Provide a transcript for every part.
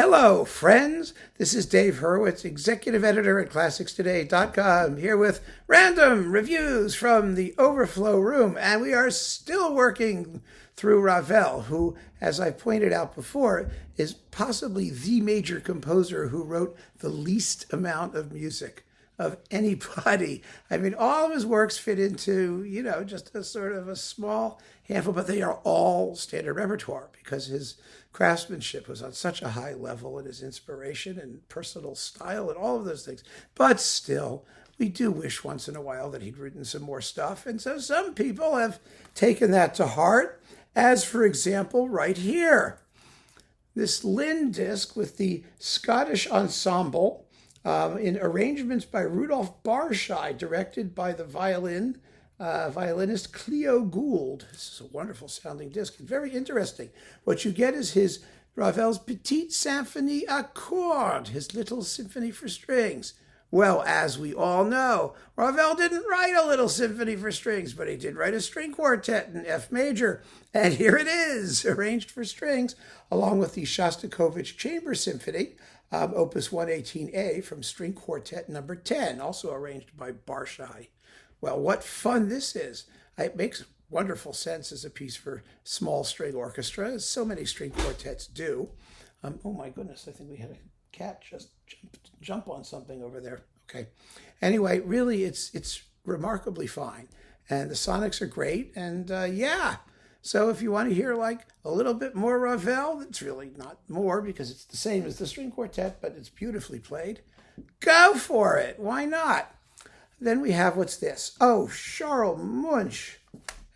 Hello, friends. This is Dave Hurwitz, executive editor at ClassicsToday.com, here with random reviews from the Overflow room. And we are still working through Ravel, who, as I pointed out before, is possibly the major composer who wrote the least amount of music of anybody. I mean, all of his works fit into, just a sort of a small handful, but they are all standard repertoire because his craftsmanship was on such a high level, and his inspiration and personal style and all of those things. But still, we do wish once in a while that he'd written some more stuff. And so some people have taken that to heart, as for example, right here. This Lynn disc with the Scottish Ensemble, in arrangements by Rudolph Barshai, directed by the violinist Cleo Gould. This is a wonderful sounding disc, very interesting. What you get is his Ravel's Petite Symphonie à Cordes, his little symphony for strings. Well, as we all know, Ravel didn't write a little symphony for strings, but he did write a string quartet in F major. And here it is, arranged for strings, along with the Shostakovich Chamber Symphony, Opus 118A from String Quartet number 10, also arranged by Barshai. Well, what fun this is. It makes wonderful sense as a piece for small string orchestra, as so many string quartets do. Oh my goodness, I think we had a cat just jump on something over there. Okay. Anyway, really, it's remarkably fine. And the sonics are great. And yeah, so if you want to hear like a little bit more Ravel, it's really not more because it's the same as the string quartet, but it's beautifully played. Go for it. Why not? Then we have, what's this? Oh, Charles Munch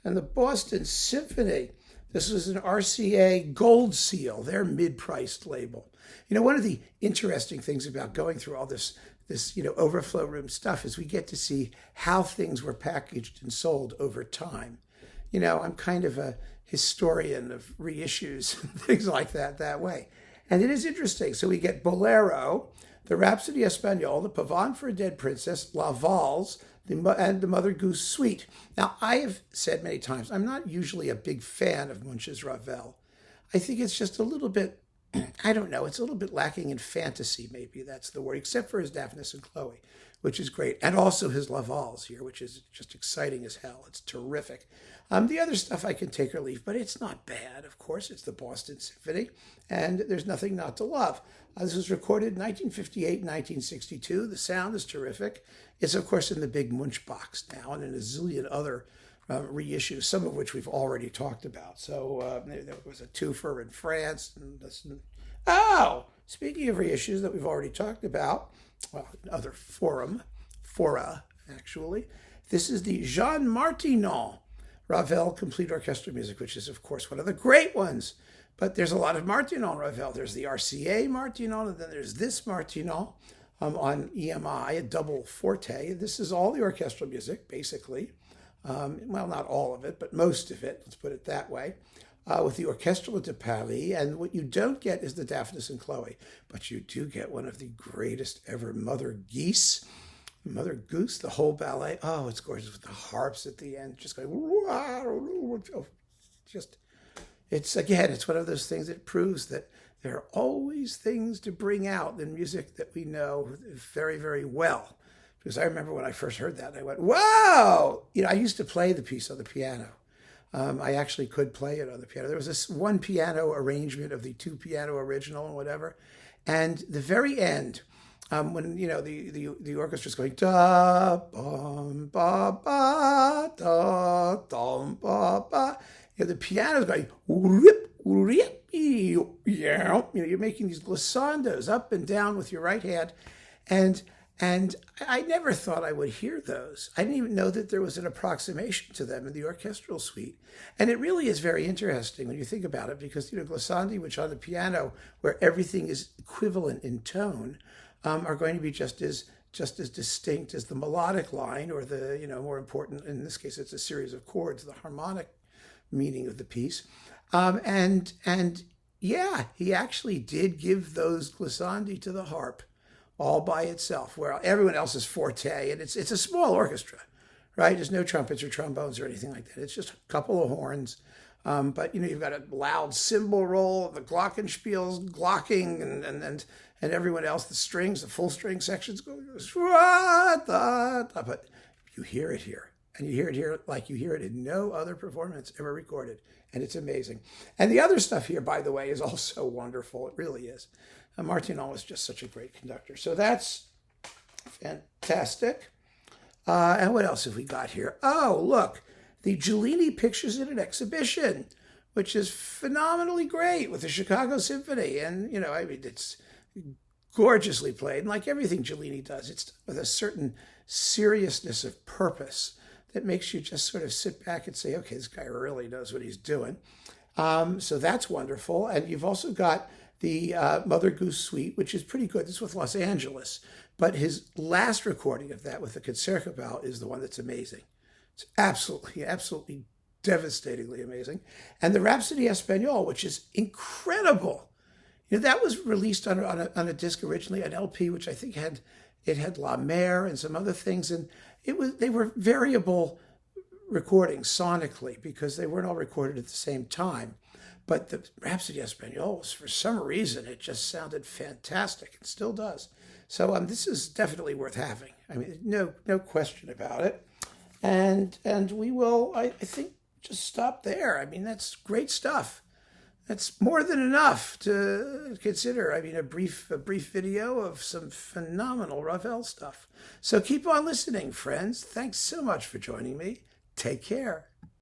and the Boston Symphony. This was an RCA Gold Seal, their mid-priced label. One of the interesting things about going through all this Overflow room stuff is we get to see how things were packaged and sold over time. I'm kind of a historian of reissues and things like that way. And it is interesting. So we get Bolero, the Rhapsody Espagnole, the Pavane for a Dead Princess, La Valse, and the Mother Goose Suite. Now, I have said many times, I'm not usually a big fan of Munch's Ravel. I think it's just a little bit, I don't know, it's a little bit lacking in fantasy, maybe that's the word, except for his Daphnis and Chloe, which is great. And also his La Valse here, which is just exciting as hell. It's terrific. The other stuff I can take or leave, but it's not bad. Of course, it's the Boston Symphony, and there's nothing not to love. This was recorded in 1958 and 1962. The sound is terrific. It's, of course, in the big Munch box now and in a zillion other reissues, some of which we've already talked about. So there was a twofer in France. Oh, speaking of reissues that we've already talked about, well, another fora, actually. This is the Jean Martinon Ravel Complete Orchestral Music, which is, of course, one of the great ones. But there's a lot of Martinon Ravel. There's the RCA Martinon, and then there's this Martinon on EMI, a double forte. This is all the orchestral music, basically. Well, not all of it, but most of it, let's put it that way, with the Orchestre de Paris. And what you don't get is the Daphnis and Chloe, but you do get one of the greatest ever Mother Goose, the whole ballet. Oh, it's gorgeous with the harps at the end, just going, it's one of those things that proves that there are always things to bring out in music that we know very, very well. Because I remember when I first heard that, I went, wow! I used to play the piece on the piano. I actually could play it on the piano. There was this one piano arrangement of the two piano original and whatever. And the very end, when the orchestra's going da bum ba ba da dum ba ba, the piano's going rip rip. You're making these glissandos up and down with your right hand, and I never thought I would hear those. I didn't even know that there was an approximation to them in the orchestral suite. And it really is very interesting when you think about it, because, glissandi, which on the piano, where everything is equivalent in tone, are going to be just as distinct as the melodic line, or the, more important, in this case, it's a series of chords, the harmonic meaning of the piece. And yeah, he actually did give those glissandi to the harp all by itself, where everyone else is forte, and it's a small orchestra, right? There's no trumpets or trombones or anything like that. It's just a couple of horns, But you've got a loud cymbal roll, the glockenspiels glocking, and everyone else, the strings, the full string sections go, but you hear it here. And you hear it here like you hear it in no other performance ever recorded. And it's amazing. And the other stuff here, by the way, is also wonderful. It really is. Martineau is just such a great conductor. So that's fantastic. And what else have we got here? Oh, look, the Giulini Pictures in an Exhibition, which is phenomenally great with the Chicago Symphony. And, it's gorgeously played. And like everything Giulini does, it's with a certain seriousness of purpose that makes you just sort of sit back and say, okay, this guy really knows what he's doing. So that's wonderful. And you've also got the Mother Goose Suite, which is pretty good. This is with Los Angeles. But his last recording of that with the Concertgebouw is the one that's amazing. It's absolutely devastatingly amazing. And the Rhapsody Espagnole, which is incredible. That was released on a disc originally, an LP, which I think had La Mer and some other things. And they were variable recordings sonically because they weren't all recorded at the same time. But the Rhapsody Espagnole, for some reason, it just sounded fantastic. It still does. So this is definitely worth having. I mean, no question about it. And we will, I think, just stop there. I mean, that's great stuff. That's more than enough to consider. I mean, a brief video of some phenomenal Ravel stuff. So keep on listening, friends. Thanks so much for joining me. Take care.